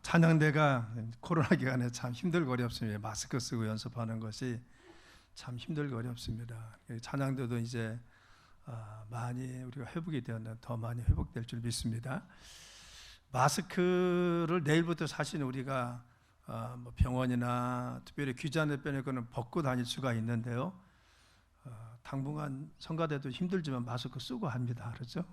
찬양대가 코로나 기간에 참 힘들고 어렵습니다. 마스크 쓰고 연습하는 것이 참 힘들고 어렵습니다. 찬양대도 이제 많이 우리가 회복이 되었는데 더 많이 회복될 줄 믿습니다. 마스크를 내일부터 사실 우리가 뭐 병원이나 특별히 귀찮을 때는 그는 벗고 다닐 수가 있는데요. 당분간 성가대도 힘들지만 마스크 쓰고 합니다. 그렇죠?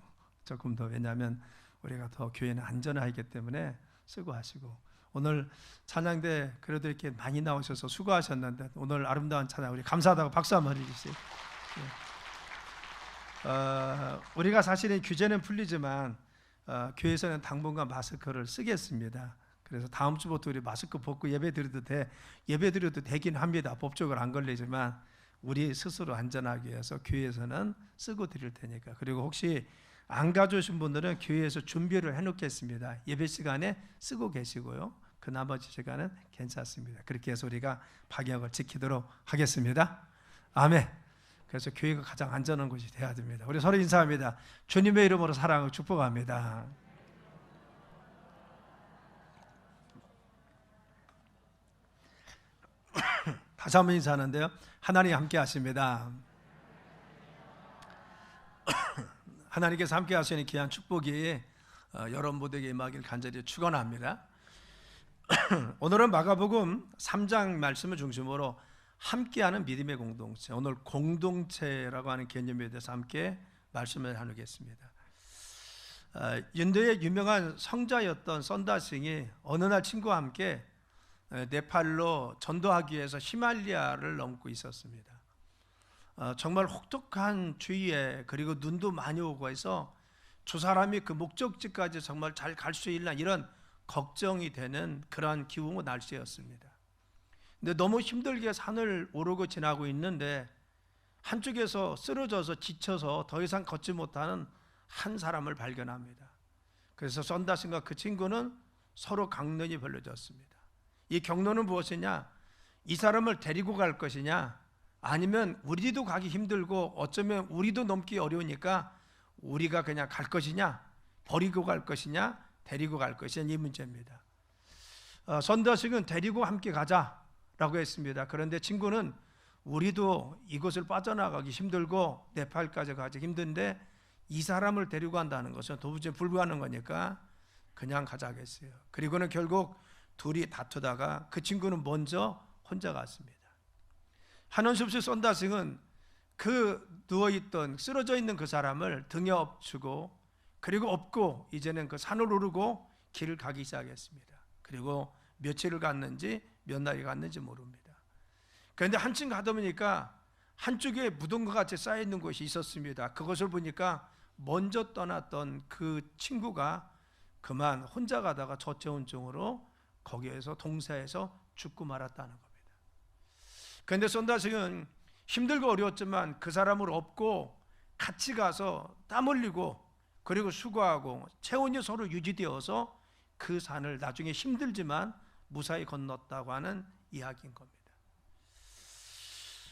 조금 더, 왜냐하면 우리가 더 교회는 안전하기 때문에 쓰고 하시고, 오늘 찬양대 그래도 이렇게 많이 나오셔서 수고하셨는데 오늘 아름다운 찬양 우리 감사하다고 박수 한번 해주세요. 우리가 사실은 규제는 풀리지만 교회에서는 당분간 마스크를 쓰겠습니다. 그래서 다음 주부터 우리 마스크 벗고 예배 드려도 되긴 합니다. 법적으로 안 걸리지만 우리 스스로 안전하기 위해서 교회에서는 쓰고 드릴 테니까. 그리고 혹시 안 가져오신 분들은 교회에서 준비를 해놓겠습니다. 예배 시간에 쓰고 계시고요, 그 나머지 시간은 괜찮습니다. 그렇게 해서 우리가 방역을 지키도록 하겠습니다. 아멘. 그래서 교회가 가장 안전한 곳이 되어야 됩니다. 우리 서로 인사합니다. 주님의 이름으로 사랑을 축복합니다. 다시 한번 인사하는데요, 하나님 함께 하십니다. 하나님께서 함께 하시는 귀한 축복이 여러분 모두에게 임하길 간절히 축원합니다. 오늘은 마가복음 3장 말씀을 중심으로 함께하는 믿음의 공동체, 오늘 공동체라고 하는 개념에 대해서 함께 말씀을 나누겠습니다. 인도의 유명한 성자였던 선다싱이 어느 날 친구와 함께 네팔로 전도하기 위해서 히말라야를 넘고 있었습니다. 정말 혹독한 추위에, 그리고 눈도 많이 오고 해서 두 사람이 그 목적지까지 정말 잘 갈 수 있나 이런 걱정이 되는 그러한 기후고 날씨였습니다. 근데 너무 힘들게 산을 오르고 지나고 있는데 한쪽에서 쓰러져서 지쳐서 더 이상 걷지 못하는 한 사람을 발견합니다. 그래서 선다싱과 그 친구는 서로 강론이 벌어졌습니다. 이 경론은 무엇이냐? 이 사람을 데리고 갈 것이냐, 아니면 우리도 가기 힘들고 어쩌면 우리도 넘기 어려우니까 우리가 그냥 갈 것이냐, 버리고 갈 것이냐, 데리고 갈 것이냐, 이 문제입니다. 선다싱은 데리고 함께 가자라고 했습니다. 그런데 친구는 우리도 이곳을 빠져나가기 힘들고 네팔까지 가기 힘든데 이 사람을 데리고 간다는 것은 도무지 불가능한 거니까 그냥 가자겠어요. 그리고는 결국 둘이 다투다가 그 친구는 먼저 혼자 갔습니다. 한원섭씨 선다싱은 그 누워있던, 쓰러져 있는 그 사람을 등에 업주고, 그리고 업고 이제는 그 산을 오르고 길을 가기 시작했습니다. 그리고 며칠을 갔는지 몇 날이 갔는지 모릅니다. 그런데 한층 가다 보니까 한쪽에 무덤과 같이 쌓여있는 곳이 있었습니다. 그것을 보니까 먼저 떠났던 그 친구가 그만 혼자 가다가 저체온증으로 거기에서 동사에서 죽고 말았다는 겁니다. 그런데 선다싱은 힘들고 어려웠지만 그 사람을 업고 같이 가서 땀 흘리고 그리고 수고하고 체온이 서로 유지되어서 그 산을 나중에 힘들지만 무사히 건넜다고 하는 이야기인 겁니다.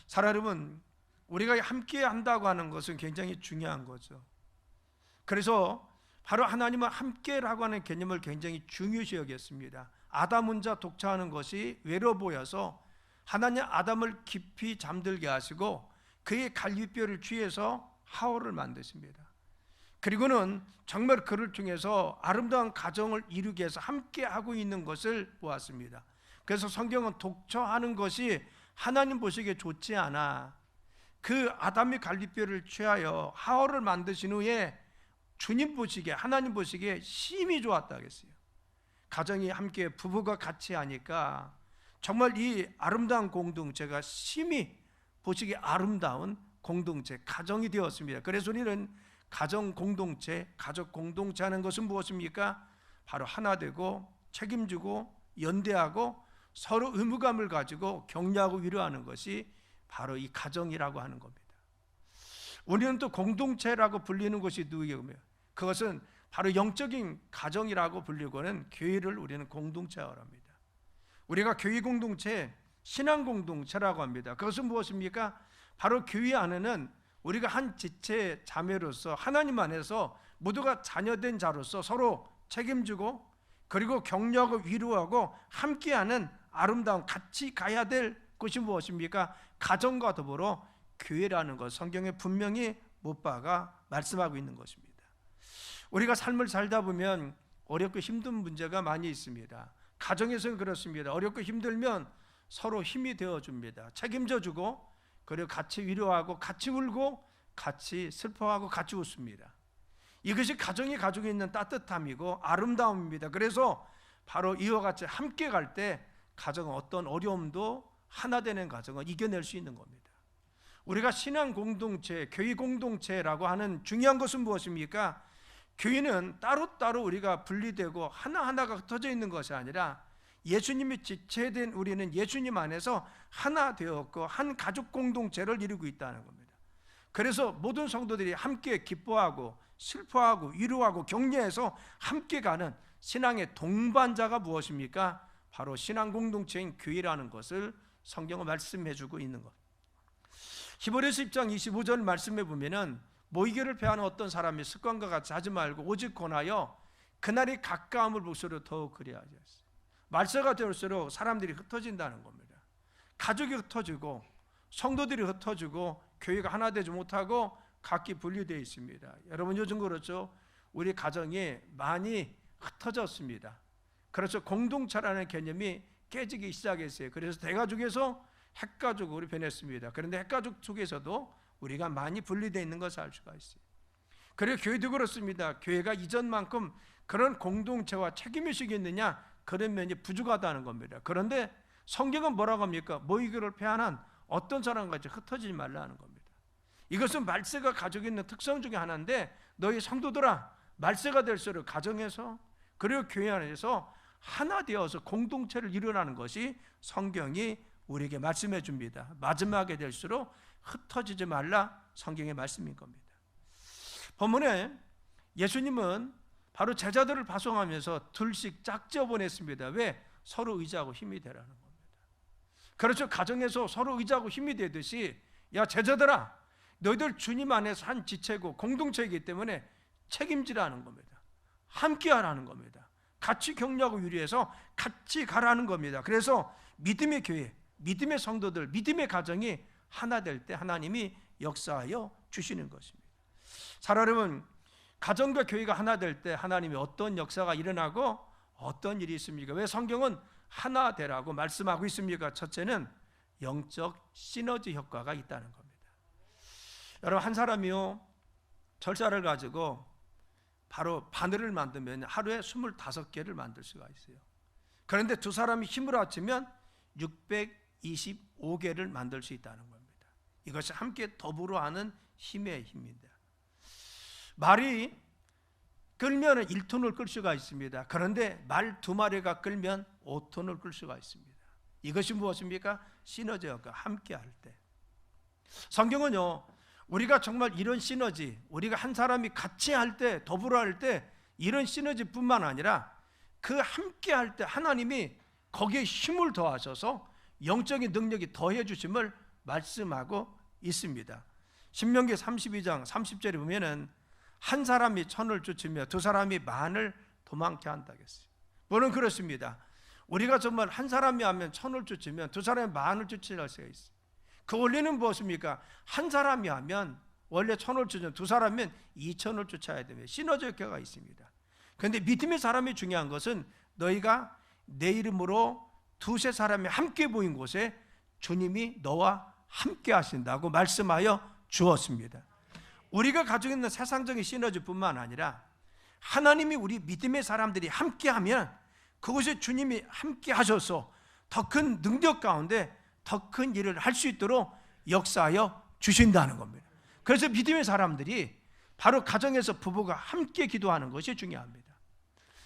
사랑하는 여러분, 우리가 함께 한다고 하는 것은 굉장히 중요한 거죠. 그래서 바로 하나님은 함께라고 하는 개념을 굉장히 중요시 여겼습니다. 아담 혼자 독차하는 것이 외로워 보여서 하나님 아담을 깊이 잠들게 하시고 그의 갈비뼈를 취해서 하와를 만드십니다. 그리고는 정말 그를 통해서 아름다운 가정을 이루기 위해서 함께하고 있는 것을 보았습니다. 그래서 성경은 독처하는 것이 하나님 보시기에 좋지 않아 그 아담의 갈비뼈를 취하여 하와를 만드신 후에 주님 보시기에, 하나님 보시기에 심히 좋았다 하겠어요. 가정이 함께 부부가 같이 하니까 정말 이 아름다운 공동체가 심히 보시기에 아름다운 공동체, 가정이 되었습니다. 그래서 우리는 가정 공동체, 가족 공동체 하는 것은 무엇입니까? 바로 하나 되고 책임지고 연대하고 서로 의무감을 가지고 격려하고 위로하는 것이 바로 이 가정이라고 하는 겁니다. 우리는 또 공동체라고 불리는 것이 누구예요? 그것은 바로 영적인 가정이라고 불리고는 교회를 우리는 공동체라고 합니다. 우리가 교회 공동체, 신앙 공동체라고 합니다. 그것은 무엇입니까? 바로 교회 안에는 우리가 한 지체 자매로서 하나님 안에서 모두가 자녀된 자로서 서로 책임지고 그리고 격려하고 위로하고 함께하는 아름다운 같이 가야 될 것이 무엇입니까? 가정과 더불어 교회라는 것, 성경에 분명히 못 박아 말씀하고 있는 것입니다. 우리가 삶을 살다 보면 어렵고 힘든 문제가 많이 있습니다. 가정에서는 그렇습니다. 어렵고 힘들면 서로 힘이 되어줍니다. 책임져 주고, 그리고 같이 위로하고 같이 울고 같이 슬퍼하고 같이 웃습니다. 이것이 가정이 가지고 있는 따뜻함이고 아름다움입니다. 그래서 바로 이와 같이 함께 갈 때 가정은 어떤 어려움도 하나 되는 가정을 이겨낼 수 있는 겁니다. 우리가 신앙 공동체, 교회 공동체라고 하는 중요한 것은 무엇입니까? 교회는 따로따로 우리가 분리되고 하나하나가 흩어져 있는 것이 아니라 예수님이 지체된 우리는 예수님 안에서 하나 되었고 한 가족 공동체를 이루고 있다는 겁니다. 그래서 모든 성도들이 함께 기뻐하고 슬퍼하고 위로하고 격려해서 함께 가는 신앙의 동반자가 무엇입니까? 바로 신앙 공동체인 교회라는 것을 성경은 말씀해 주고 있는 것. 히브리서 10장 25절 말씀해 보면은 모이기를 패하는 어떤 사람이 습관과 같이 하지 말고 오직 권하여 그날이 가까움을 볼수록 더욱 그리하자. 말세가 될수록 사람들이 흩어진다는 겁니다. 가족이 흩어지고 성도들이 흩어지고 교회가 하나 되지 못하고 각기 분리되어 있습니다. 여러분 요즘 그렇죠? 우리 가정이 많이 흩어졌습니다. 그래서 공동체라는 개념이 깨지기 시작했어요. 그래서 대가족에서 핵가족으로 변했습니다. 그런데 핵가족 속에서도 우리가 많이 분리되어 있는 것을 알 수가 있어요. 그리고 교회도 그렇습니다. 교회가 이전만큼 그런 공동체와 책임의식이 있느냐? 그런 면이 부족하다는 겁니다. 그런데 성경은 뭐라고 합니까? 모이기를 패하는 어떤 사람같이 흩어지지 말라는 겁니다. 이것은 말세가 가지고 있는 특성 중에 하나인데, 너희 성도들아, 말세가 될수록 가정에서 그리고 교회 안에서 하나 되어서 공동체를 이루라는 것이 성경이 우리에게 말씀해 줍니다. 마지막에 될수록 흩어지지 말라, 성경의 말씀인 겁니다. 본문에 예수님은 바로 제자들을 파송하면서 둘씩 짝지어 보냈습니다. 왜? 서로 의지하고 힘이 되라는 겁니다. 그렇죠. 가정에서 서로 의지하고 힘이 되듯이, 야 제자들아, 너희들 주님 안에서 한 지체고 공동체이기 때문에 책임지라는 겁니다. 함께 하라는 겁니다. 같이 격려하고 위로해서 같이 가라는 겁니다. 그래서 믿음의 교회, 믿음의 성도들, 믿음의 가정이 하나 될 때 하나님이 역사하여 주시는 것입니다. 자, 여러분, 가정과 교회가 하나 될 때 하나님이 어떤 역사가 일어나고 어떤 일이 있습니까? 왜 성경은 하나 되라고 말씀하고 있습니까? 첫째는 영적 시너지 효과가 있다는 겁니다. 여러분, 한 사람이요 절사를 가지고 바로 바늘을 만들면 하루에 25개를 만들 수가 있어요. 그런데 두 사람이 힘을 합치면 625개를 만들 수 있다는 겁니다. 이것이 함께 더불어 하는 힘의 힘입니다. 말이 끌면 1톤을 끌 수가 있습니다. 그런데 말 2마리가 끌면 5톤을 끌 수가 있습니다. 이것이 무엇입니까? 시너지 효과, 함께 할 때. 성경은요, 우리가 정말 이런 시너지, 우리가 한 사람이 같이 할 때, 더불어 할 때 이런 시너지뿐만 아니라 그 함께 할 때 하나님이 거기에 힘을 더하셔서 영적인 능력이 더해 주심을 말씀하고 있습니다. 신명기 32장 30절에 보면은 한 사람이 1000을 쫓으며 두 사람이 10,000을 도망케 한다고 했어요. 물론 그렇습니다. 우리가 정말 한 사람이 하면 1000을 쫓으면 두 사람이 10,000을 쫓을 수가 있어요. 그 원리는 무엇입니까? 한 사람이 하면 원래 1000을 쫓으면 두 사람이면 2000을 쫓아야 됩니다. 시너지 효과가 있습니다. 그런데 믿음의 사람이 중요한 것은 너희가 내 이름으로 두세 사람이 함께 모인 곳에 주님이 너와 함께 하신다고 말씀하여 주었습니다. 우리가 가지고 있는 세상적인 시너지뿐만 아니라 하나님이 우리 믿음의 사람들이 함께하면 그곳에 주님이 함께 하셔서 더 큰 능력 가운데 더 큰 일을 할 수 있도록 역사하여 주신다는 겁니다. 그래서 믿음의 사람들이 바로 가정에서 부부가 함께 기도하는 것이 중요합니다.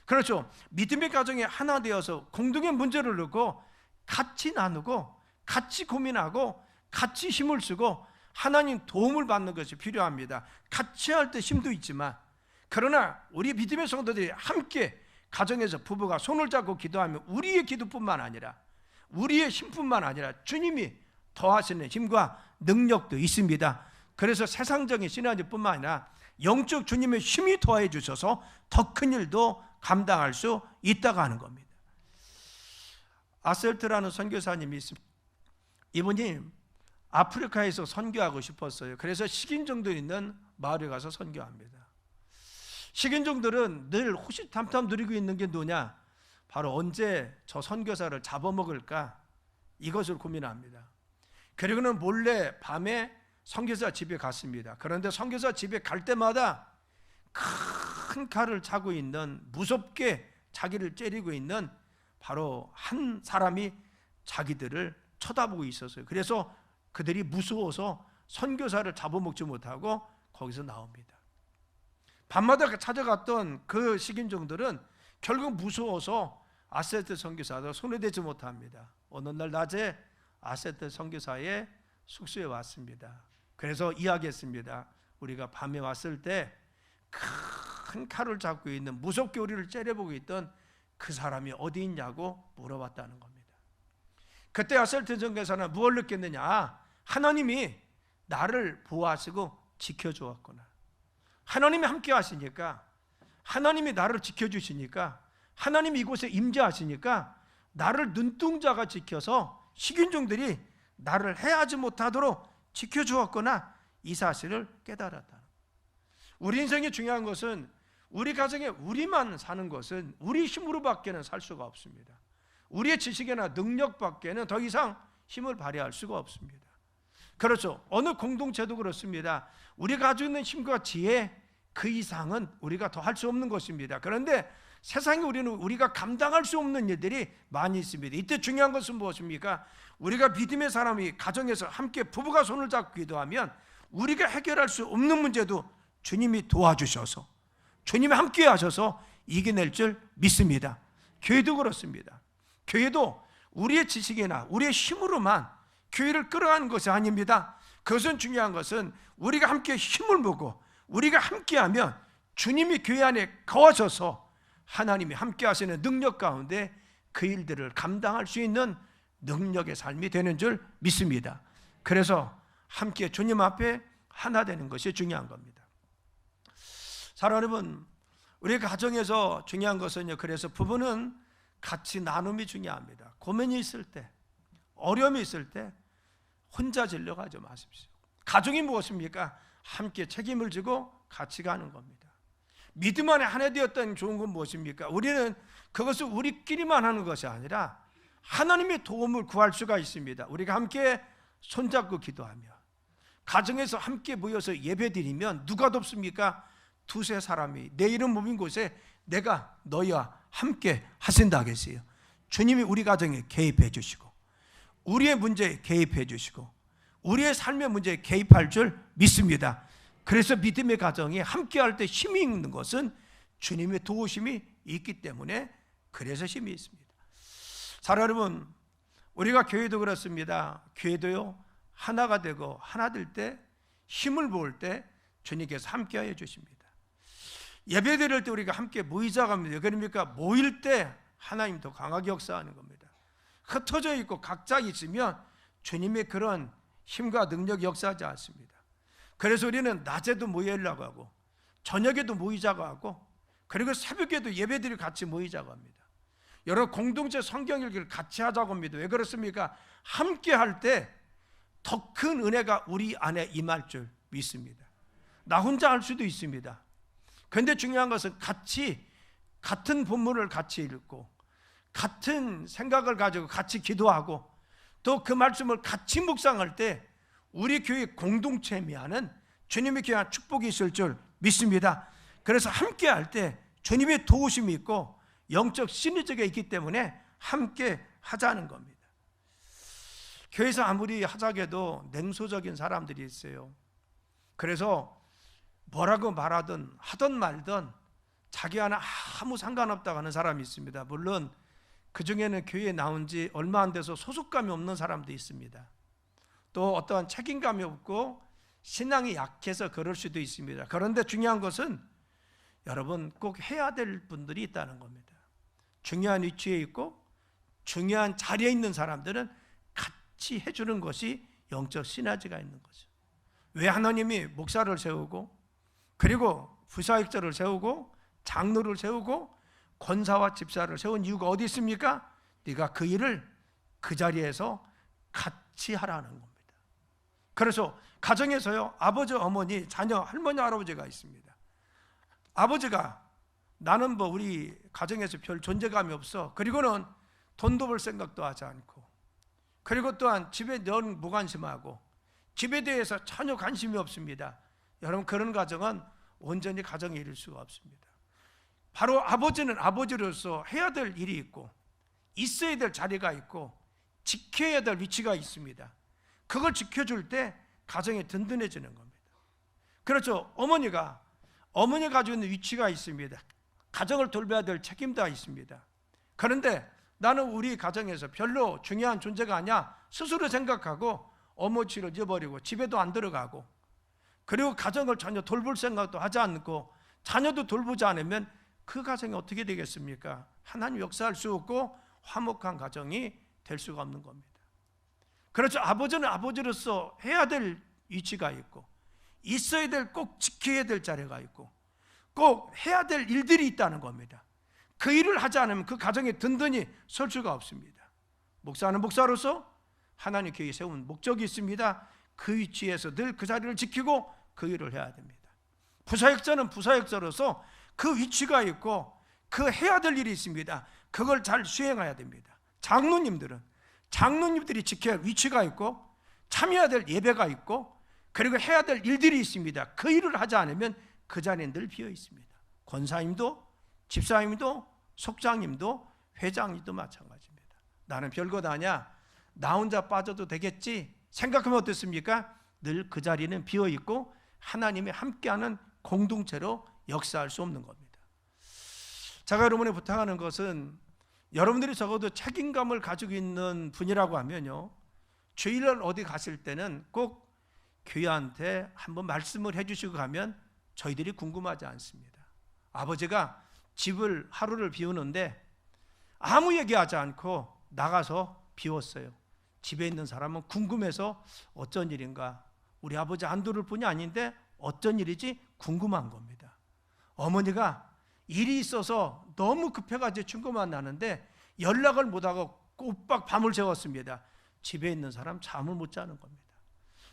그렇죠. 믿음의 가정에 하나 되어서 공동의 문제를 놓고 같이 나누고 같이 고민하고 같이 힘을 쓰고 하나님 도움을 받는 것이 필요합니다. 같이 할 때 힘도 있지만, 그러나 우리 믿음의 성도들이 함께 가정에서 부부가 손을 잡고 기도하면 우리의 기도뿐만 아니라 우리의 힘뿐만 아니라 주님이 더하시는 힘과 능력도 있습니다. 그래서 세상적인 시너지뿐만 아니라 영적 주님의 힘이 더해 주셔서 더 큰 일도 감당할 수 있다고 하는 겁니다. 아셀트라는 선교사님이 있습니다. 이분이 아프리카에서 선교하고 싶었어요. 그래서 식인종들 있는 마을에 가서 선교합니다. 식인종들은 늘 호시탐탐 누리고 있는 게 뭐냐? 바로 언제 저 선교사를 잡아먹을까? 이것을 고민합니다. 그리고는 몰래 밤에 선교사 집에 갔습니다. 그런데 선교사 집에 갈 때마다 큰 칼을 차고 있는, 무섭게 자기를 째리고 있는 바로 한 사람이 자기들을 쳐다보고 있었어요. 그래서 그들이 무서워서 선교사를 잡아먹지 못하고 거기서 나옵니다. 밤마다 찾아갔던 그 식인종들은 결국 무서워서 아세트 선교사도 손에 대지 못합니다. 어느 날 낮에 아세트 선교사의 숙소에 왔습니다. 그래서 이야기했습니다. 우리가 밤에 왔을 때 큰 칼을 잡고 있는, 무섭게 우리를 째려보고 있던 그 사람이 어디 있냐고 물어봤다는 겁니다. 그때 아셀트 선교사는 무엇을 느꼈느냐? 하나님이 나를 보호하시고 지켜주었구나. 하나님이 함께 하시니까, 하나님이 나를 지켜주시니까, 하나님이 이곳에 임재하시니까 나를 눈동자가 지켜서 식인종들이 나를 해하지 못하도록 지켜주었구나. 이 사실을 깨달았다. 우리 인생이 중요한 것은, 우리 가정에 우리만 사는 것은 우리 힘으로 밖에는 살 수가 없습니다. 우리의 지식이나 능력 밖에는 더 이상 힘을 발휘할 수가 없습니다. 그렇죠. 어느 공동체도 그렇습니다. 우리가 가지고 있는 힘과 지혜 그 이상은 우리가 더 할 수 없는 것입니다. 그런데 세상에 우리가 감당할 수 없는 일들이 많이 있습니다. 이때 중요한 것은 무엇입니까? 우리가 믿음의 사람이 가정에서 함께 부부가 손을 잡고 기도하면 우리가 해결할 수 없는 문제도 주님이 도와주셔서, 주님이 함께 하셔서 이겨낼 줄 믿습니다. 교회도 그렇습니다. 교회도 우리의 지식이나 우리의 힘으로만 교회를 끌어가는 것이 아닙니다. 그것은 중요한 것은 우리가 함께 힘을 모으고 우리가 함께하면 주님이 교회 안에 거하셔서 하나님이 함께 하시는 능력 가운데 그 일들을 감당할 수 있는 능력의 삶이 되는 줄 믿습니다. 그래서 함께 주님 앞에 하나 되는 것이 중요한 겁니다. 사랑하는 여러분, 우리 가정에서 중요한 것은요, 그래서 부부는 같이 나눔이 중요합니다. 고민이 있을 때, 어려움이 있을 때 혼자 질려가지 마십시오. 가족이 무엇입니까? 함께 책임을 지고 같이 가는 겁니다. 믿음 안에 하나 되었다는 좋은 건 무엇입니까? 우리는 그것을 우리끼리만 하는 것이 아니라 하나님의 도움을 구할 수가 있습니다. 우리가 함께 손잡고 기도하며 가정에서 함께 모여서 예배드리면 누가 돕습니까? 두세 사람이 내 이름 모인 곳에 내가 너희와 함께 하신다 하겠어요. 주님이 우리 가정에 개입해 주시고 우리의 문제에 개입해 주시고 우리의 삶의 문제에 개입할 줄 믿습니다. 그래서 믿음의 가정이 함께 할 때 힘이 있는 것은 주님의 도우심이 있기 때문에, 그래서 힘이 있습니다. 사랑하는 여러분, 우리가 교회도 그렇습니다. 교회도요, 하나가 되고 하나 될 때, 힘을 모을 때 주님께서 함께하여 주십니다. 예배 드릴 때 우리가 함께 모이자고 합니다. 그러니까 모일 때 하나님 더 강하게 역사하는 겁니다. 흩어져 있고 각자 있으면 주님의 그런 힘과 능력이 역사하지 않습니다. 그래서 우리는 낮에도 모이려고 하고 저녁에도 모이자고 하고 그리고 새벽에도 예배들이 같이 모이자고 합니다. 여러 공동체 성경 읽기를 같이 하자고 합니다. 왜 그렇습니까? 함께 할 때 더 큰 은혜가 우리 안에 임할 줄 믿습니다. 나 혼자 할 수도 있습니다. 그런데 중요한 것은 같이 같은 본문을 같이 읽고 같은 생각을 가지고 같이 기도하고 또 그 말씀을 같이 묵상할 때 우리 교회 공동체미하는 주님의 귀한 축복이 있을 줄 믿습니다. 그래서 함께 할 때 주님의 도우심이 있고 영적 시너지가 있기 때문에 함께 하자는 겁니다. 교회에서 아무리 하자게도 냉소적인 사람들이 있어요. 그래서 뭐라고 말하든 하든 말든 자기와는 아무 상관없다고 하는 사람이 있습니다. 물론 그 중에는 교회에 나온 지 얼마 안 돼서 소속감이 없는 사람도 있습니다. 또 어떠한 책임감이 없고 신앙이 약해서 그럴 수도 있습니다. 그런데 중요한 것은 여러분 꼭 해야 될 분들이 있다는 겁니다. 중요한 위치에 있고 중요한 자리에 있는 사람들은 같이 해주는 것이 영적 시너지가 있는 거죠. 왜 하나님이 목사를 세우고 그리고 부사역자를 세우고 장로를 세우고 권사와 집사를 세운 이유가 어디 있습니까? 네가 그 일을 그 자리에서 같이 하라는 겁니다. 그래서 가정에서요, 아버지, 어머니, 자녀, 할머니, 할아버지가 있습니다. 아버지가 나는 뭐 우리 가정에서 별 존재감이 없어. 그리고는 돈도 벌 생각도 하지 않고, 그리고 또한 집에 늘 무관심하고 집에 대해서 전혀 관심이 없습니다. 여러분, 그런 가정은 온전히 가정이 이룰 수가 없습니다. 바로 아버지는 아버지로서 해야 될 일이 있고 있어야 될 자리가 있고 지켜야 될 위치가 있습니다. 그걸 지켜줄 때 가정이 든든해지는 겁니다. 그렇죠. 어머니가 가지고 있는 위치가 있습니다. 가정을 돌봐야 될 책임도 있습니다. 그런데 나는 우리 가정에서 별로 중요한 존재가 아니야 스스로 생각하고 어머니를 잊어버리고 집에도 안 들어가고, 그리고 가정을 전혀 돌볼 생각도 하지 않고 자녀도 돌보지 않으면 그 가정이 어떻게 되겠습니까? 하나님 역사할 수 없고 화목한 가정이 될 수가 없는 겁니다. 그렇죠. 아버지는 아버지로서 해야 될 위치가 있고 있어야 될, 꼭 지켜야 될 자리가 있고 꼭 해야 될 일들이 있다는 겁니다. 그 일을 하지 않으면 그 가정에 든든히 설 수가 없습니다. 목사는 목사로서 하나님 교회에 세운 목적이 있습니다. 그 위치에서 늘 그 자리를 지키고 그 일을 해야 됩니다. 부사역자는 부사역자로서 그 위치가 있고 그 해야 될 일이 있습니다. 그걸 잘 수행해야 됩니다. 장로님들이 지켜야 할 위치가 있고 참여해야 될 예배가 있고 그리고 해야 될 일들이 있습니다. 그 일을 하지 않으면 그 자리는 늘 비어 있습니다. 권사님도 집사님도 속장님도 회장님도 마찬가지입니다. 나는 별것 아니야, 나 혼자 빠져도 되겠지 생각하면 어떻습니까? 늘 그 자리는 비어 있고 하나님이 함께하는 공동체로 역사할 수 없는 겁니다. 제가 여러분에 부탁하는 것은 여러분들이 적어도 책임감을 가지고 있는 분이라고 하면요, 주일날 어디 갔을 때는 꼭 교회한테 한번 말씀을 해주시고 가면 저희들이 궁금하지 않습니다. 아버지가 집을 하루를 비우는데 아무 얘기하지 않고 나가서 비웠어요. 집에 있는 사람은 궁금해서 어쩐 일인가, 우리 아버지 안 들을 뿐이 아닌데 어쩐 일이지 궁금한 겁니다. 어머니가 일이 있어서 너무 급해가지고 친구만 나는데 연락을 못하고 꼬박 밤을 새웠습니다. 집에 있는 사람 잠을 못 자는 겁니다.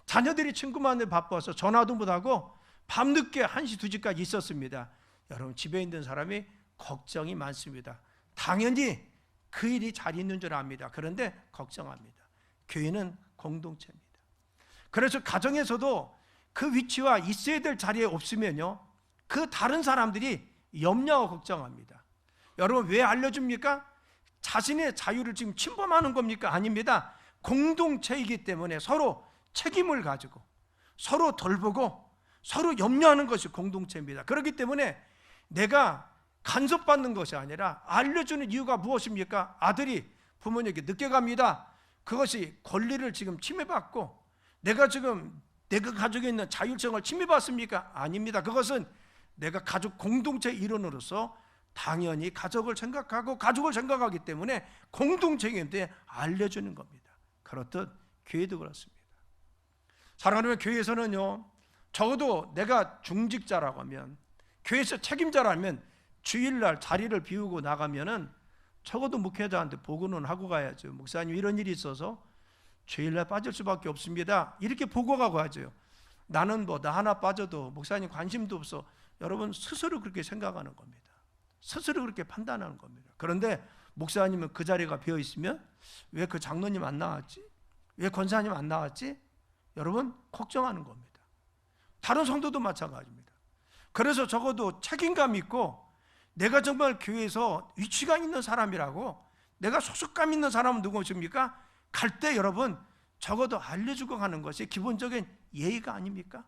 자녀들이 친구만에 바빠서 전화도 못하고 밤늦게 1시, 2시까지 있었습니다. 여러분, 집에 있는 사람이 걱정이 많습니다. 당연히 그 일이 잘 있는 줄 압니다. 그런데 걱정합니다. 교회는 공동체입니다. 그래서 가정에서도 그 위치와 있어야 될 자리에 없으면요, 그 다른 사람들이 염려하고 걱정합니다. 여러분, 왜 알려줍니까? 자신의 자유를 지금 침범하는 겁니까? 아닙니다. 공동체이기 때문에 서로 책임을 가지고 서로 돌보고 서로 염려하는 것이 공동체입니다. 그렇기 때문에 내가 간섭받는 것이 아니라 알려주는 이유가 무엇입니까? 아들이 부모님에게 늦게 갑니다. 그것이 권리를 지금 침해받고 내가 가지고 있는 자율성을 침해받습니까? 아닙니다. 그것은 내가 가족 공동체의 일원으로서 당연히 가족을 생각하고 가족을 생각하기 때문에 공동체인데 알려주는 겁니다. 그렇듯 교회도 그렇습니다. 사랑하는 교회에서는요, 적어도 내가 중직자라고 하면, 교회에서 책임자라면 주일날 자리를 비우고 나가면은 적어도 목회자한테 보고는 하고 가야죠. 목사님, 이런 일이 있어서 주일날 빠질 수밖에 없습니다. 이렇게 보고하고 하죠. 나는 나 하나 빠져도 목사님 관심도 없어. 여러분, 스스로 그렇게 생각하는 겁니다. 스스로 그렇게 판단하는 겁니다. 그런데 목사님은 그 자리가 비어 있으면 왜 그 장로님 안 나왔지? 왜 권사님 안 나왔지? 여러분, 걱정하는 겁니다. 다른 성도도 마찬가지입니다. 그래서 적어도 책임감 있고 내가 정말 교회에서 위치가 있는 사람이라고, 내가 소속감 있는 사람은 누구십니까? 갈 때 여러분 적어도 알려주고 가는 것이 기본적인 예의가 아닙니까?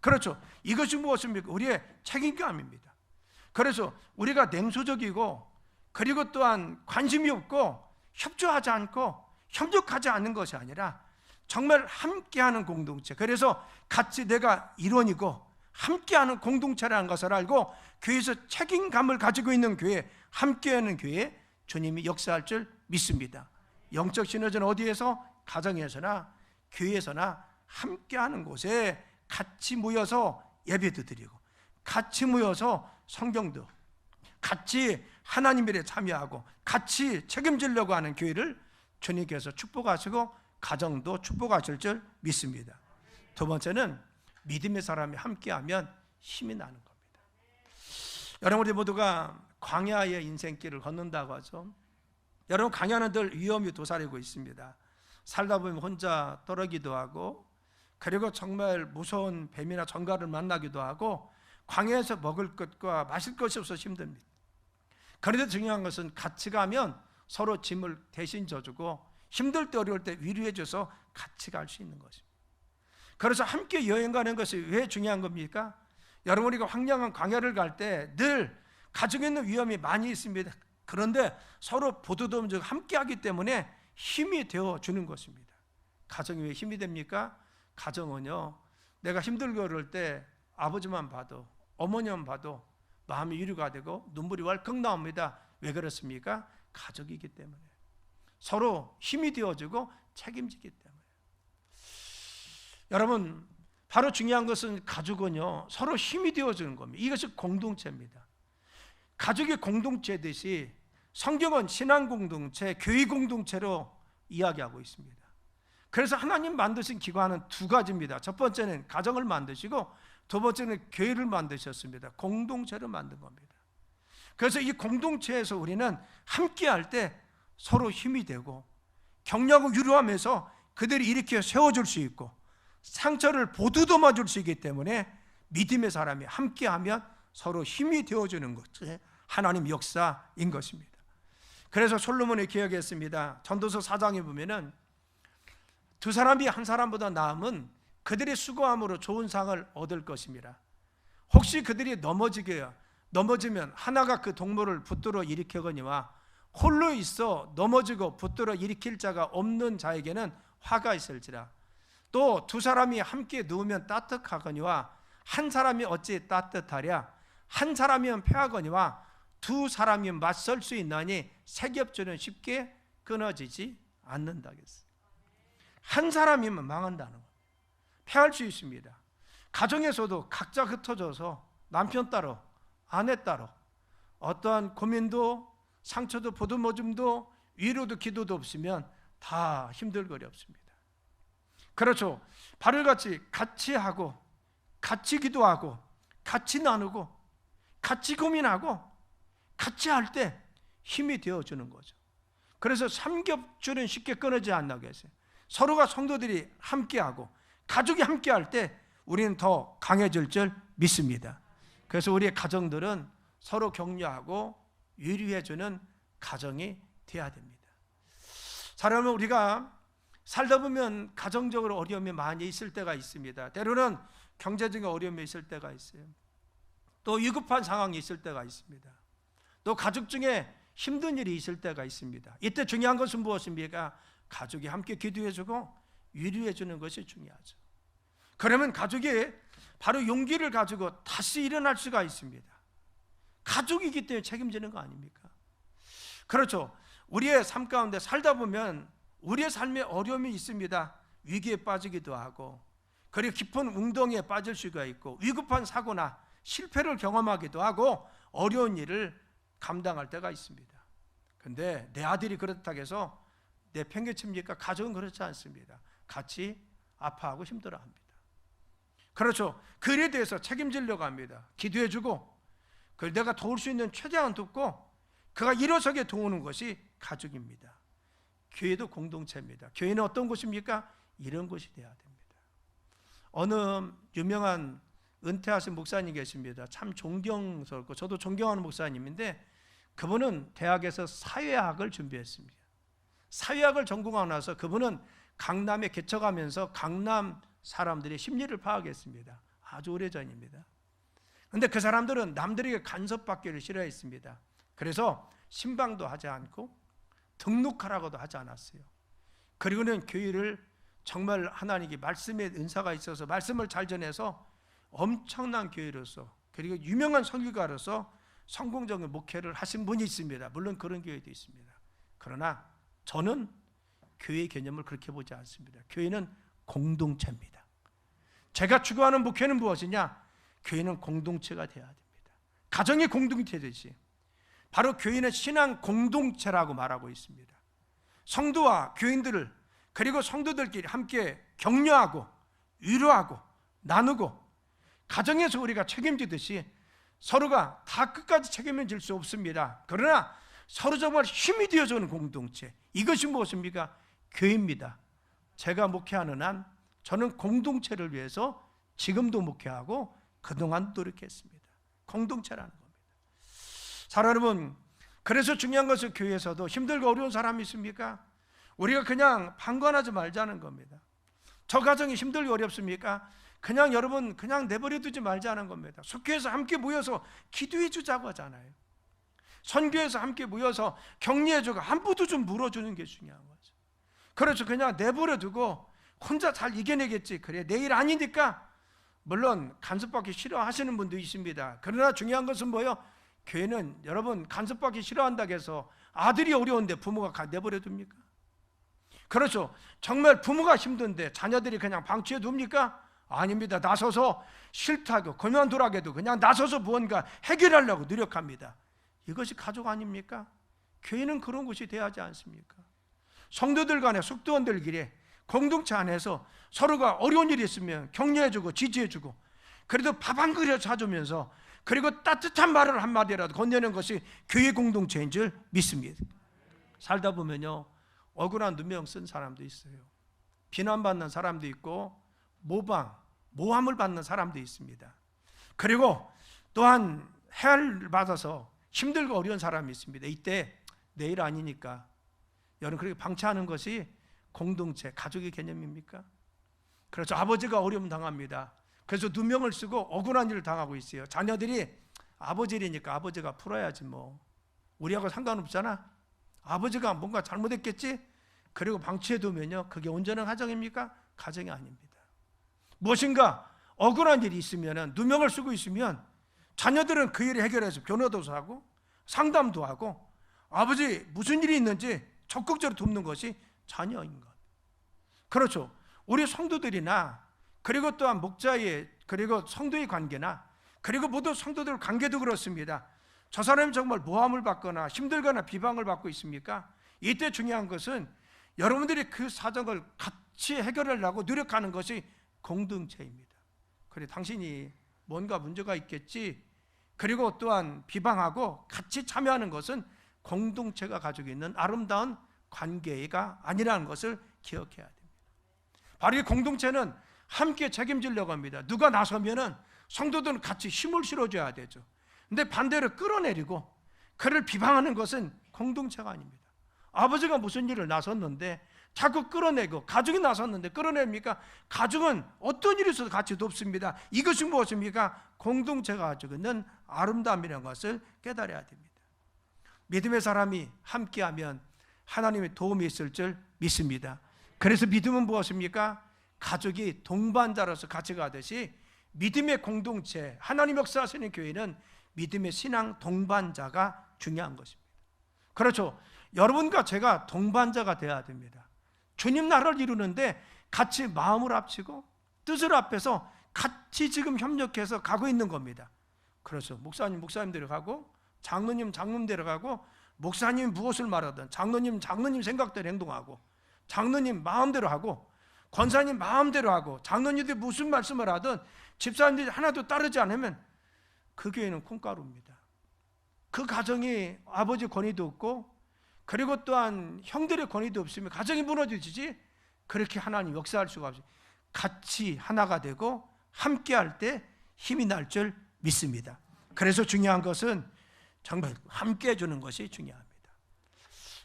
그렇죠. 이것이 무엇입니까? 우리의 책임감입니다. 그래서 우리가 냉소적이고 그리고 또한 관심이 없고 협조하지 않고 협력하지 않는 것이 아니라 정말 함께하는 공동체, 그래서 같이 내가 일원이고 함께하는 공동체라는 것을 알고 교회에서 책임감을 가지고 있는 교회, 함께하는 교회에 주님이 역사할 줄 믿습니다. 영적 시너지는 어디에서? 가정에서나 교회에서나 함께하는 곳에 같이 모여서 예배도 드리고 같이 모여서 성경도 같이 하나님 일에 참여하고 같이 책임지려고 하는 교회를 주님께서 축복하시고 가정도 축복하실 줄 믿습니다. 두 번째는 믿음의 사람이 함께하면 힘이 나는 겁니다. 여러분, 우리 모두가 광야의 인생길을 걷는다고 하죠. 여러분, 광야는 늘 위험이 도사리고 있습니다. 살다 보면 혼자 떨어지기도 하고, 그리고 정말 무서운 뱀이나 정갈을 만나기도 하고, 광야에서 먹을 것과 마실 것이 없어서 힘듭니다. 그런데 중요한 것은 같이 가면 서로 짐을 대신 져주고 힘들 때 어려울 때 위로해줘서 같이 갈 수 있는 것입니다. 그래서 함께 여행 가는 것이 왜 중요한 겁니까? 여러분, 우리가 황량한 광야를 갈 때 늘 가지고 있는 위험이 많이 있습니다. 그런데 서로 보도도움적 함께 하기 때문에 힘이 되어주는 것입니다. 가정이 왜 힘이 됩니까? 가정은요, 내가 힘들고 그럴 때 아버지만 봐도 어머니만 봐도 마음이 위로가 되고 눈물이 왈컥 나옵니다. 왜 그렇습니까? 가족이기 때문에, 서로 힘이 되어주고 책임지기 때문에. 여러분, 바로 중요한 것은 가족은요, 서로 힘이 되어주는 겁니다. 이것이 공동체입니다. 가족이 공동체듯이 성경은 신앙 공동체, 교회 공동체로 이야기하고 있습니다. 그래서 하나님 만드신 기관은 두 가지입니다. 첫 번째는 가정을 만드시고 두 번째는 교회를 만드셨습니다. 공동체를 만든 겁니다. 그래서 이 공동체에서 우리는 함께할 때 서로 힘이 되고 격려하고 위로하면서 그들이 일으켜 세워줄 수 있고 상처를 보듬어 줄 수 있기 때문에 믿음의 사람이 함께하면 서로 힘이 되어주는 것이 하나님 역사인 것입니다. 그래서 솔로몬이 기억했습니다. 전도서 4장에 보면은 두 사람이 한 사람보다 나음은 그들의 수고함으로 좋은 상을 얻을 것입니다. 혹시 그들이 넘어지면 하나가 그 동물을 붙들어 일으키거니와 홀로 있어 넘어지고 붙들어 일으킬 자가 없는 자에게는 화가 있을지라. 또 두 사람이 함께 누우면 따뜻하거니와 한 사람이 어찌 따뜻하랴. 한 사람이면 패하거니와 두 사람이 맞설 수 있나니 세겹줄은 쉽게 끊어지지 않는다겠어요. 한 사람이면 망한다는 거예요. 패할 수 있습니다. 가정에서도 각자 흩어져서 남편 따로 아내 따로 어떠한 고민도 상처도 보듬어줌도 위로도 기도도 없으면 다 힘들거리 없습니다. 그렇죠. 바울같이 같이 하고 같이 기도하고 같이 나누고 같이 고민하고 같이 할 때 힘이 되어주는 거죠. 그래서 삼겹줄은 쉽게 끊어지지 않나게 했어요. 서로가 성도들이 함께하고 가족이 함께할 때 우리는 더 강해질 줄 믿습니다. 그래서 우리의 가정들은 서로 격려하고 위로해주는 가정이 되어야 됩니다. 자, 여러분, 우리가 살다 보면 가정적으로 어려움이 많이 있을 때가 있습니다. 때로는 경제적인 어려움이 있을 때가 있어요. 또 위급한 상황이 있을 때가 있습니다. 또 가족 중에 힘든 일이 있을 때가 있습니다. 이때 중요한 것은 무엇입니까? 가족이 함께 기도해주고 위로해주는 것이 중요하죠. 그러면 가족이 바로 용기를 가지고 다시 일어날 수가 있습니다. 가족이기 때문에 책임지는 거 아닙니까? 그렇죠. 우리의 삶 가운데 살다 보면 우리의 삶에 어려움이 있습니다. 위기에 빠지기도 하고 그리고 깊은 웅덩이에 빠질 수가 있고 위급한 사고나 실패를 경험하기도 하고 어려운 일을 감당할 때가 있습니다. 그런데 내 아들이 그렇다고 해서 내 팽개칩니까? 가족은 그렇지 않습니다. 같이 아파하고 힘들어합니다. 그렇죠. 그 일에 대해서 책임지려고 합니다. 기도해주고 그걸 내가 도울 수 있는 최대한 돕고 그가 일어서게 도우는 것이 가족입니다. 교회도 공동체입니다. 교회는 어떤 곳입니까? 이런 곳이 되어야 됩니다. 어느 유명한 은퇴하신 목사님 계십니다. 참 존경스럽고 저도 존경하는 목사님인데 그분은 대학에서 사회학을 준비했습니다. 사회학을 전공하고 나서 그분은 강남에 개척하면서 강남 사람들의 심리를 파악했습니다. 아주 오래전입니다. 그런데 그 사람들은 남들에게 간섭받기를 싫어했습니다. 그래서 신방도 하지 않고 등록하라고도 하지 않았어요. 그리고는 교회를 정말 하나님께 말씀의 은사가 있어서 말씀을 잘 전해서 엄청난 교회로서 그리고 유명한 설교가로서 성공적인 목회를 하신 분이 있습니다. 물론 그런 교회도 있습니다. 그러나 저는 교회 개념을 그렇게 보지 않습니다. 교회는 공동체입니다. 제가 추구하는 목회는 무엇이냐? 교회는 공동체가 되어야 됩니다. 가정이 공동체듯이 바로 교인의 신앙 공동체라고 말하고 있습니다. 성도와 교인들을 그리고 성도들끼리 함께 격려하고 위로하고 나누고 가정에서 우리가 책임지듯이 서로가 다 끝까지 책임을 수 없습니다. 그러나 서로 정말 힘이 되어주는 공동체, 이것이 무엇입니까? 교회입니다. 제가 목회하는 한 저는 공동체를 위해서 지금도 목회하고 그동안 노력했습니다. 공동체라는 겁니다. 사랑 여러분, 그래서 중요한 것은 교회에서도 힘들고 어려운 사람이 있습니까? 우리가 그냥 방관하지 말자는 겁니다. 저 가정이 힘들고 어렵습니까? 그냥 여러분 그냥 내버려 두지 말자는 겁니다. 속교에서 함께 모여서 기도해 주자고 하잖아요. 선교에서 함께 모여서 격려해 주고 한부도 좀 물어주는 게 중요한 거죠. 그렇죠. 그냥 내버려 두고 혼자 잘 이겨내겠지. 그래 내일 아니니까. 물론 간섭받기 싫어하시는 분도 있습니다. 그러나 중요한 것은 뭐예요? 교회는 여러분 간섭받기 싫어한다고 해서 아들이 어려운데 부모가 내버려 둡니까? 그렇죠. 정말 부모가 힘든데 자녀들이 그냥 방치해 둡니까? 아닙니다. 나서서 싫다고 그만두라고 해도 그냥 나서서 무언가 해결하려고 노력합니다. 이것이 가족 아닙니까? 교회는 그런 곳이 돼야 하지 않습니까? 성도들 간의 속도원들끼리 공동체 안에서 서로가 어려운 일이 있으면 격려해주고 지지해주고 그래도 밥 한 그릇 사주면서 그리고 따뜻한 말을 한마디라도 건네는 것이 교회 공동체인 줄 믿습니다. 살다 보면요 억울한 누명 쓴 사람도 있어요. 비난받는 사람도 있고 모함을 받는 사람도 있습니다. 그리고 또한 해를 받아서 힘들고 어려운 사람이 있습니다. 이때 내일 아니니까 여러분 그렇게 방치하는 것이 공동체, 가족의 개념입니까? 그렇죠. 아버지가 어려움 당합니다. 그래서 누명을 쓰고 억울한 일을 당하고 있어요. 자녀들이 아버지 일이니까 아버지가 풀어야지 뭐 우리하고 상관없잖아. 아버지가 뭔가 잘못했겠지? 그리고 방치해두면요 그게 온전한 가정입니까? 가정이 아닙니다. 무엇인가 억울한 일이 있으면 누명을 쓰고 있으면 자녀들은 그 일을 해결해서 변호도 하고 상담도 하고 아버지 무슨 일이 있는지 적극적으로 돕는 것이 자녀인 것. 그렇죠. 우리 성도들이나 그리고 또한 목자의 그리고 성도의 관계나 그리고 모든 성도들 관계도 그렇습니다. 저 사람이 정말 모함을 받거나 힘들거나 비방을 받고 있습니까? 이때 중요한 것은 여러분들이 그 사정을 같이 해결하려고 노력하는 것이 공동체입니다. 그래 당신이 뭔가 문제가 있겠지. 그리고 또한 비방하고 같이 참여하는 것은 공동체가 가지고 있는 아름다운 관계가 아니라는 것을 기억해야 됩니다. 바로 이 공동체는 함께 책임지려고 합니다. 누가 나서면은 성도들은 같이 힘을 실어줘야 되죠. 근데 반대로 끌어내리고 그를 비방하는 것은 공동체가 아닙니다. 아버지가 무슨 일을 나섰는데 자꾸 끌어내고 가족이 나섰는데 끌어냅니까? 가족은 어떤 일이 있어도 같이 돕습니다. 이것이 무엇입니까? 공동체가 가지고 있는 아름다움이라는 것을 깨달아야 됩니다. 믿음의 사람이 함께하면 하나님의 도움이 있을 줄 믿습니다. 그래서 믿음은 무엇입니까? 가족이 동반자로서 같이 가듯이 믿음의 공동체, 하나님 역사하시는 교회는 믿음의 신앙 동반자가 중요한 것입니다. 그렇죠. 여러분과 제가 동반자가 되어야 됩니다. 주님 나라를 이루는데 같이 마음을 합치고 뜻을 합해서 같이 지금 협력해서 가고 있는 겁니다. 그래서 목사님대로 가고 장로님대로 가고 목사님 무엇을 말하든 장로님 생각대로 행동하고 장로님 마음대로 하고 권사님 마음대로 하고 장로님들이 무슨 말씀을 하든 집사님들이 하나도 따르지 않으면 그 교회는 콩가루입니다. 그 가정이 아버지 권위도 없고 그리고 또한 형들의 권위도 없으면 가정이 무너지지 그렇게 하나님 역사할 수가 없어요. 같이 하나가 되고 함께할 때 힘이 날 줄 믿습니다. 그래서 중요한 것은 정말 함께 해주는 것이 중요합니다.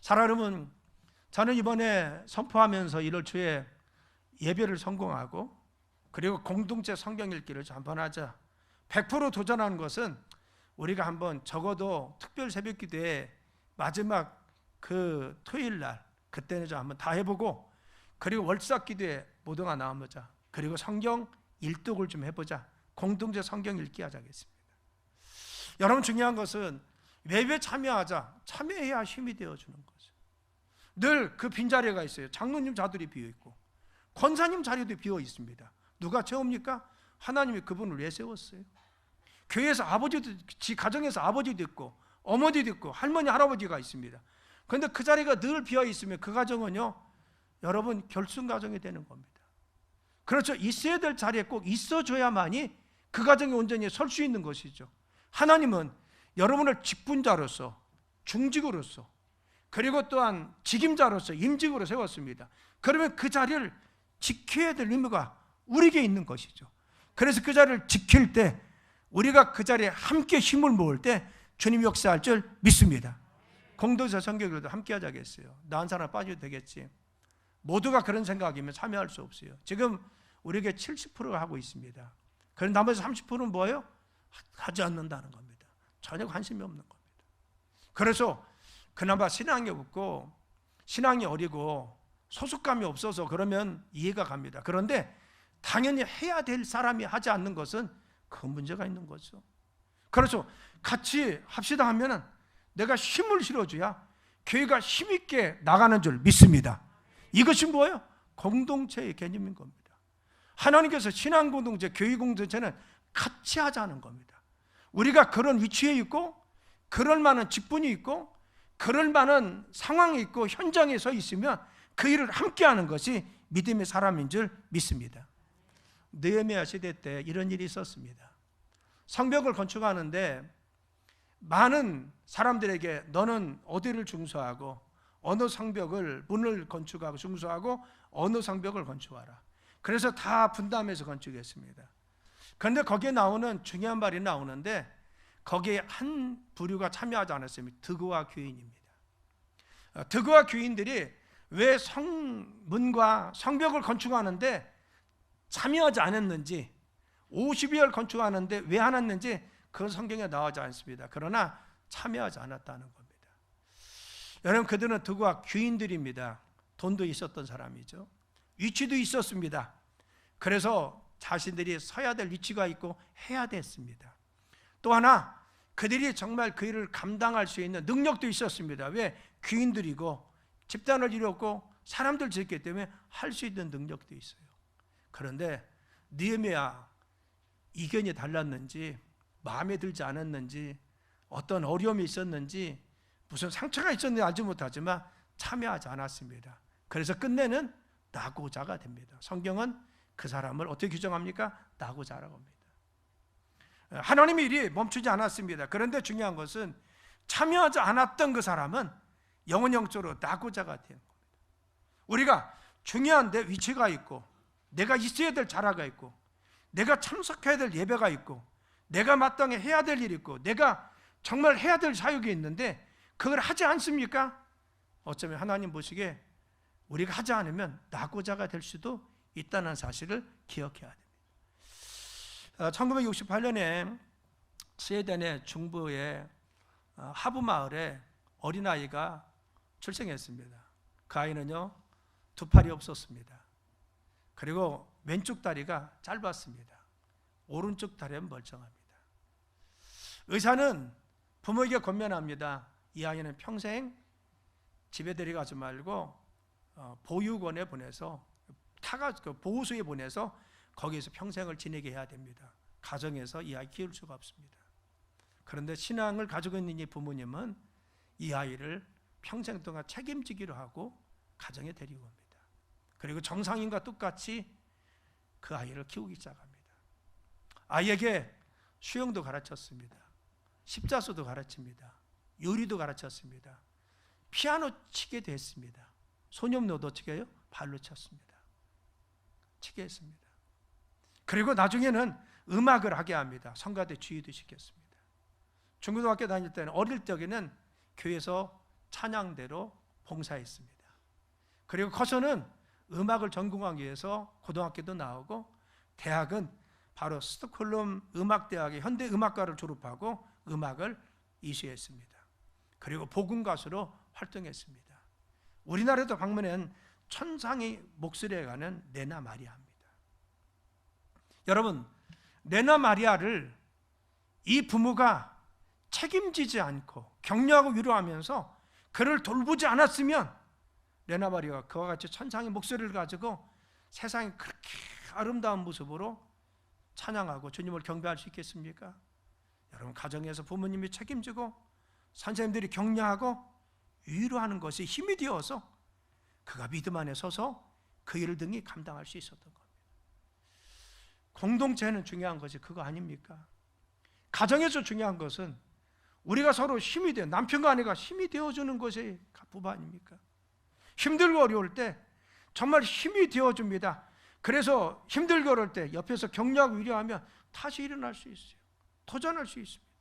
사랑하는 여러분, 저는 이번에 선포하면서 1월 초에 예배를 성공하고 그리고 공동체 성경 읽기를 한번 하자. 100% 도전하는 것은 우리가 한번 적어도 특별 새벽 기도에 마지막 그 토요일 날 그때는 좀 한번 다 해보고 그리고 월삭 기도에 모두가 나와보자. 그리고 성경 일독을 좀 해보자. 공동체 성경 읽기 하자겠습니다. 여러분 중요한 것은 예배 참여해야 힘이 되어주는 거죠. 늘 그 빈자리가 있어요. 장로님 자들이 비어있고 권사님 자리도 비어 있습니다. 누가 채웁니까? 하나님이 그분을 왜 세웠어요? 교회에서 아버지도 가정에서 아버지도 있고 어머니도 있고 할머니, 할아버지가 있습니다. 그런데 그 자리가 늘 비어 있으면 그 가정은요, 여러분 결손 가정이 되는 겁니다. 그렇죠. 있어야 될 자리에 꼭 있어줘야만이 그 가정이 온전히 설 수 있는 것이죠. 하나님은 여러분을 직분자로서, 중직으로서, 그리고 또한 직임자로서 임직으로 세웠습니다. 그러면 그 자리를 지켜야 될 의무가 우리에게 있는 것이죠. 그래서 그 자리를 지킬 때, 우리가 그 자리에 함께 힘을 모을 때 주님이 역사할 줄 믿습니다. 공동체 성교회도 함께 하자겠어요. 나 한 사람 빠져도 되겠지. 모두가 그런 생각이면 참여할 수 없어요. 지금 우리에게 70%가 하고 있습니다. 그런데 나머지 30%는 뭐예요? 하지 않는다는 겁니다. 전혀 관심이 없는 겁니다. 그래서 그나마 신앙이 없고 신앙이 어리고 소속감이 없어서 그러면 이해가 갑니다. 그런데 당연히 해야 될 사람이 하지 않는 것은 그 문제가 있는 거죠. 그래서 같이 합시다 하면은 내가 힘을 실어줘야 교회가 힘있게 나가는 줄 믿습니다. 이것이 뭐예요? 공동체의 개념인 겁니다. 하나님께서 신앙 공동체, 교회 공동체는 같이 하자는 겁니다. 우리가 그런 위치에 있고 그럴 만한 직분이 있고 그럴 만한 상황이 있고 현장에 서 있으면 그 일을 함께 하는 것이 믿음의 사람인 줄 믿습니다. 느헤미야 시대 때 이런 일이 있었습니다. 성벽을 건축하는데 많은 사람들에게 너는 어디를 중수하고 어느 성벽을 문을 건축하고 중수하고 어느 성벽을 건축하라. 그래서 다 분담해서 건축했습니다. 그런데 거기에 나오는 중요한 말이 나오는데 거기에 한 부류가 참여하지 않았습니다. 드그와 규인입니다. 드그와 규인들이 왜 성문과 성벽을 건축하는데 참여하지 않았는지, 50여일 건축하는데 왜 안 왔는지 그 성경에 나오지 않습니다. 그러나 참여하지 않았다는 겁니다. 여러분, 그들은 드그와 규인들입니다. 돈도 있었던 사람이죠. 위치도 있었습니다. 그래서 자신들이 서야 될 위치가 있고 해야 됐습니다. 또 하나, 그들이 정말 그 일을 감당할 수 있는 능력도 있었습니다. 왜? 귀인들이고 집단을 이뤘고 사람들 짓기 때문에 할 수 있는 능력도 있어요. 그런데 느헤미야 이견이 달랐는지, 마음에 들지 않았는지, 어떤 어려움이 있었는지, 무슨 상처가 있었는지 알지 못하지만 참여하지 않았습니다. 그래서 끝내는 낙오자가 됩니다. 성경은 그 사람을 어떻게 규정합니까? 낙오자라고 합니다. 하나님의 일이 멈추지 않았습니다. 그런데 중요한 것은 참여하지 않았던 그 사람은 영적으로 낙오자가 되는 겁니다. 우리가 중요한데 위치가 있고 내가 있어야 될 자라가 있고 내가 참석해야 될 예배가 있고 내가 마땅히 해야 될 일이 있고 내가 정말 해야 될 사역이 있는데 그걸 하지 않습니까? 어쩌면 하나님 보시기에 우리가 하지 않으면 낙오자가 될 수도 있다는 사실을 기억해야 됩니다. 1968년에 스웨덴의 중부의 하부 마을에 어린아이가 출생했습니다. 그 아이는요, 두 팔이 없었습니다. 그리고 왼쪽 다리가 짧았습니다. 오른쪽 다리는 멀쩡합니다. 의사는 부모에게 권면합니다. 이 아이는 평생 집에 데려가지 말고 보육원에 보내서 보호소에 보내서 거기에서 평생을 지내게 해야 됩니다. 가정에서 이 아이 키울 수가 없습니다. 그런데 신앙을 가지고 있는 이 부모님은 이 아이를 평생 동안 책임지기로 하고 가정에 데리고 옵니다. 그리고 정상인과 똑같이 그 아이를 키우기 시작합니다. 아이에게 수영도 가르쳤습니다. 십자수도 가르칩니다. 요리도 가르쳤습니다. 피아노 치게도 했습니다. 소년노도 어떻게 해요? 발로 쳤습니다. 치게 했습니다. 그리고 나중에는 음악을 하게 합니다. 성가대 주의도 시켰습니다. 중고등학교 다닐 때는 어릴 적에는 교회에서 찬양대로 봉사했습니다. 그리고 커서는 음악을 전공하기 위해서 고등학교도 나오고 대학은 바로 스톡홀름 음악대학의 현대음악과를 졸업하고 음악을 이수했습니다. 그리고 복음가수로 활동했습니다. 우리나라에도 방문한 천상의 목소리에 가는 네나 마리아입니다. 여러분, 네나 마리아를 이 부모가 책임지지 않고 격려하고 위로하면서 그를 돌보지 않았으면 네나 마리아가 그와 같이 천상의 목소리를 가지고 세상에 그렇게 아름다운 모습으로 찬양하고 주님을 경배할 수 있겠습니까? 여러분, 가정에서 부모님이 책임지고 선생님들이 격려하고 위로하는 것이 힘이 되어서 그가 믿음 안에 서서 그 일을 등이 감당할 수 있었던 겁니다. 공동체는 중요한 것이 그거 아닙니까? 가정에서 중요한 것은 우리가 서로 힘이 되어, 남편과 아내가 힘이 되어주는 것이 부부 아닙니까? 힘들고 어려울 때 정말 힘이 되어줍니다. 그래서 힘들고 어려울 때 옆에서 격려하고 위로하면 다시 일어날 수 있어요. 도전할 수 있습니다.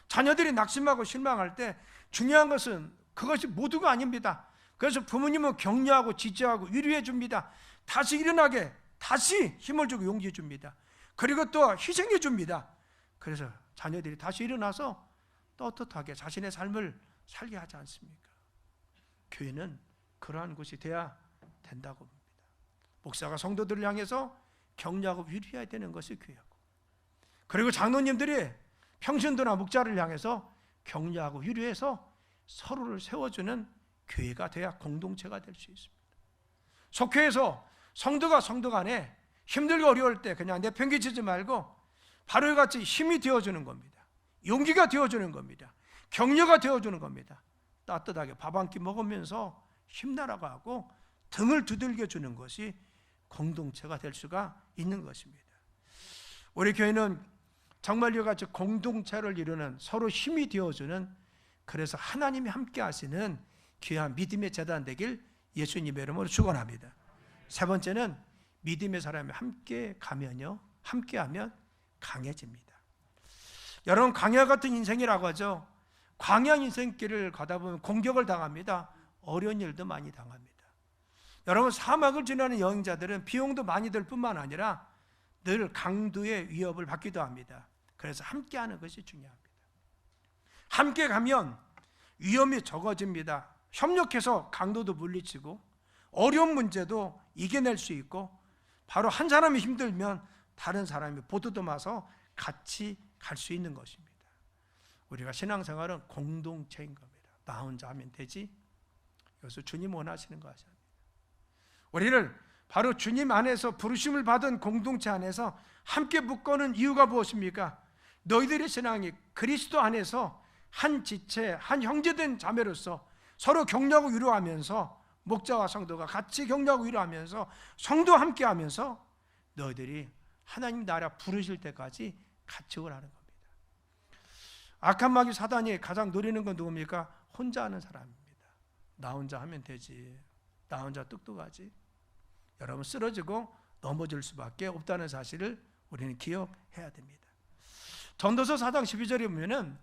자녀들이 낙심하고 실망할 때 중요한 것은 그것이 모두가 아닙니다. 그래서 부모님은 격려하고 지지하고 위로해 줍니다. 다시 일어나게 다시 힘을 주고 용기 줍니다. 그리고 또 희생해 줍니다. 그래서 자녀들이 다시 일어나서 떳떳하게 자신의 삶을 살게 하지 않습니까? 교회는 그러한 곳이 돼야 된다고 봅니다. 목사가 성도들을 향해서 격려하고 위로해야 되는 것이 교회고, 그리고 장로님들이 평신도나 목자를 향해서 격려하고 위로해서 서로를 세워주는 교회가 돼야 공동체가 될 수 있습니다. 속회에서 성도가 성도 간에 힘들고 어려울 때 그냥 내팽개치지 말고 바로 같이 힘이 되어주는 겁니다. 용기가 되어주는 겁니다. 격려가 되어주는 겁니다. 따뜻하게 밥 한 끼 먹으면서 힘내라고 하고 등을 두들겨 주는 것이 공동체가 될 수가 있는 것입니다. 우리 교회는 정말 이와 같이 공동체를 이루는, 서로 힘이 되어주는, 그래서 하나님이 함께 하시는 귀한 믿음의 재단 되길 예수님의 이름으로 축원합니다. 세 번째는 믿음의 사람이 함께 가면요, 함께하면 강해집니다. 여러분, 광야 같은 인생이라고 하죠. 광야 인생길을 가다 보면 공격을 당합니다. 어려운 일도 많이 당합니다. 여러분, 사막을 지나는 여행자들은 비용도 많이 들 뿐만 아니라 늘 강도의 위협을 받기도 합니다. 그래서 함께하는 것이 중요합니다. 함께 가면 위험이 적어집니다. 협력해서 강도도 물리치고 어려운 문제도 이겨낼 수 있고, 바로 한 사람이 힘들면 다른 사람이 보트도 마서 같이 갈 수 있는 것입니다. 우리가 신앙생활은 공동체인 겁니다. 나 혼자 하면 되지? 이것을 주님 원하시는 것입니다. 우리를 바로 주님 안에서 부르심을 받은 공동체 안에서 함께 묶어놓은 이유가 무엇입니까? 너희들의 신앙이 그리스도 안에서 한 지체, 한 형제된 자매로서 서로 격려하고 위로하면서, 목자와 성도가 같이 격려하고 위로하면서 성도 함께 하면서 너희들이 하나님 나라 부르실 때까지 같이 오라는 겁니다. 악한 마귀 사단이 가장 노리는 건 누굽니까? 혼자 하는 사람입니다. 나 혼자 하면 되지, 나 혼자 뚝뚝하지. 여러분, 쓰러지고 넘어질 수밖에 없다는 사실을 우리는 기억해야 됩니다. 전도서 4장 12절에 보면은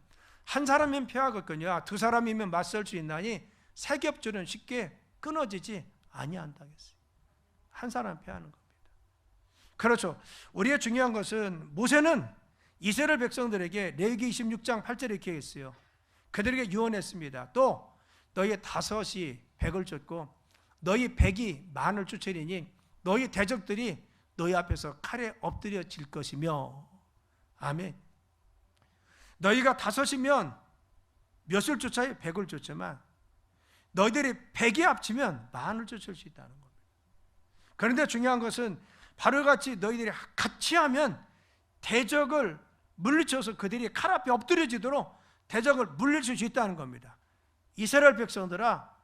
한 사람이면 패하겠거니와 두 사람이면 맞설 수 있나니 세 겹줄은 쉽게 끊어지지 아니한다겠어요. 한 사람 패하는 겁니다. 그렇죠. 우리의 중요한 것은, 모세는 이스라엘 백성들에게 레위기 26장 8절에 이렇게 했어요. 그들에게 유언했습니다. 또 너희 다섯이 백을 쫓고 너희 백이 만을 쫓으리니 너희 대적들이 너희 앞에서 칼에 엎드려질 것이며. 아멘. 너희가 다섯이면 몇을 쫓아요? 백을 쫓지만 너희들이 백이 합치면 만을 쫓을 수 있다는 겁니다. 그런데 중요한 것은 바로 같이 너희들이 같이 하면 대적을 물리쳐서 그들이 칼 앞에 엎드려지도록 대적을 물리칠 수 있다는 겁니다. 이스라엘 백성들아,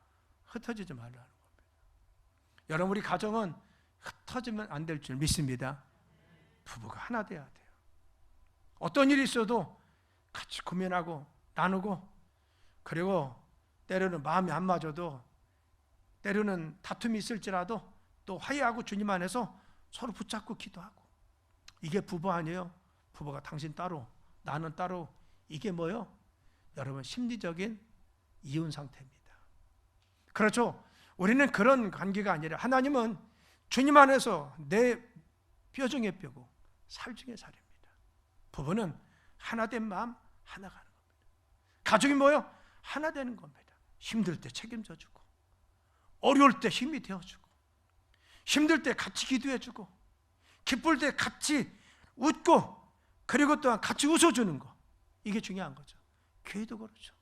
흩어지지 말라는 겁니다. 여러분, 우리 가정은 흩어지면 안 될 줄 믿습니다. 부부가 하나 돼야 돼요. 어떤 일이 있어도 같이 고민하고 나누고, 그리고 때로는 마음이 안 맞아도, 때로는 다툼이 있을지라도 또 화해하고 주님 안에서 서로 붙잡고 기도하고. 이게 부부 아니에요? 부부가 당신 따로 나는 따로. 이게 뭐요? 여러분, 심리적인 이혼 상태입니다. 그렇죠? 우리는 그런 관계가 아니라 하나님은 주님 안에서 내 뼈 중에 뼈고 살 중에 살입니다. 부부는 하나된 마음 하나 가는 겁니다. 가족이 뭐요? 하나 되는 겁니다. 힘들 때 책임져 주고, 어려울 때 힘이 되어주고, 힘들 때 같이 기도해주고, 기쁠 때 같이 웃고, 그리고 또한 같이 웃어주는 거, 이게 중요한 거죠. 교회도 그렇죠.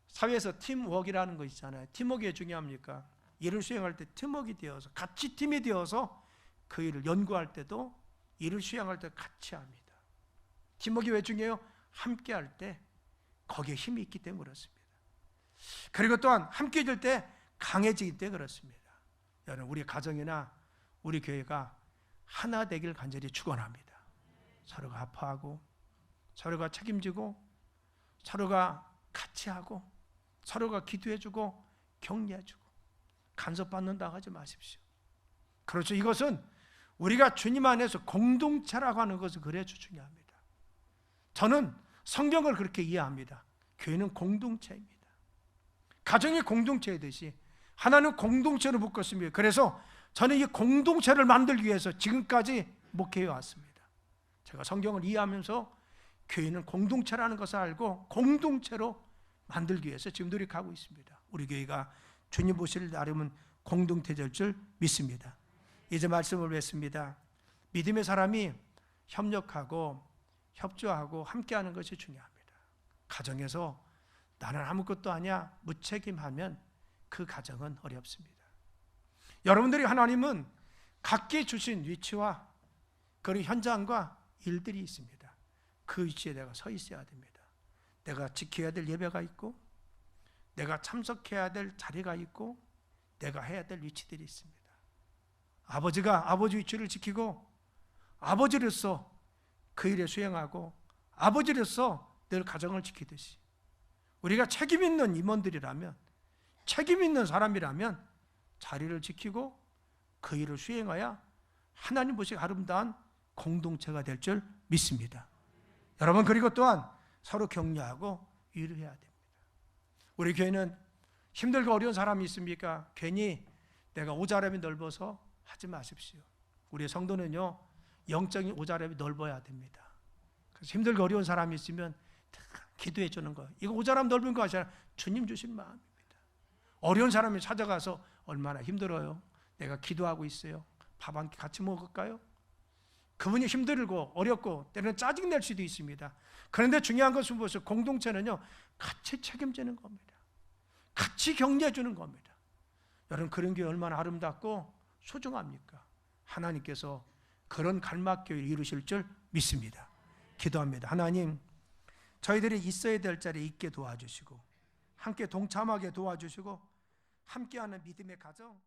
사회에서 팀워크라는 거 있잖아요. 팀워크가 왜 중요합니까? 일을 수행할 때 팀워크가 되어서, 같이 팀이 되어서 그 일을 연구할 때도 일을 수행할 때 같이 합니다. 팀워크가 왜 중요해요? 함께 할 때 거기에 힘이 있기 때문에 그렇습니다. 그리고 또한 함께 있을 때 강해지기 때문에 그렇습니다. 여러분, 우리 가정이나 우리 교회가 하나 되길 간절히 축원합니다. 서로가 아파하고, 서로가 책임지고, 서로가 같이 하고, 서로가 기도해주고 격려해주고, 간섭받는다고 하지 마십시오. 그렇죠. 이것은 우리가 주님 안에서 공동체라고 하는 것을 그래서 중요합니다. 저는 성경을 그렇게 이해합니다. 교회는 공동체입니다. 가정이 공동체이듯이 하나는 공동체로 묶었습니다. 그래서 저는 이 공동체를 만들기 위해서 지금까지 목회해 왔습니다. 제가 성경을 이해하면서 교회는 공동체라는 것을 알고 공동체로 만들기 위해서 지금 노력하고 있습니다. 우리 교회가 주님 보실 날이면 공동체될 줄 믿습니다. 이제 말씀을 뵙습니다. 믿음의 사람이 협력하고 협조하고 함께하는 것이 중요합니다. 가정에서 나는 아무것도 아니야 무책임하면 그 가정은 어렵습니다. 여러분들이 하나님은 각기 주신 위치와 그 현장과 일들이 있습니다. 그 위치에 내가 서 있어야 됩니다. 내가 지켜야 될 예배가 있고, 내가 참석해야 될 자리가 있고, 내가 해야 될 위치들이 있습니다. 아버지가 아버지 위치를 지키고 아버지로서 그 일에 수행하고 아버지로서 늘 가정을 지키듯이 우리가 책임 있는 임원들이라면, 책임 있는 사람이라면 자리를 지키고 그 일을 수행하여 하나님 보시기 아름다운 공동체가 될 줄 믿습니다. 여러분, 그리고 또한 서로 격려하고 위로해야 됩니다. 우리 교회는 힘들고 어려운 사람이 있습니까? 괜히 내가 오자람이 넓어서 하지 마십시오. 우리 성도는요, 영적인 오자람이 넓어야 됩니다. 그래서 힘들고 어려운 사람이 있으면 기도해 주는 거, 이거 오자람 넓은 거 아니라 주님 주신 마음입니다. 어려운 사람이 찾아가서 얼마나 힘들어요, 내가 기도하고 있어요, 밥 한 끼 같이 먹을까요? 그분이 힘들고 어렵고 때로는 짜증낼 수도 있습니다. 그런데 중요한 것은 무엇이요? 공동체는요, 같이 책임지는 겁니다. 같이 격려해 주는 겁니다. 여러분, 그런 게 얼마나 아름답고 소중합니까? 하나님께서 그런 갈막교회를 이루실 줄 믿습니다. 기도합니다. 하나님, 저희들이 있어야 될 자리에 있게 도와주시고 함께 동참하게 도와주시고 함께하는 믿음의 가정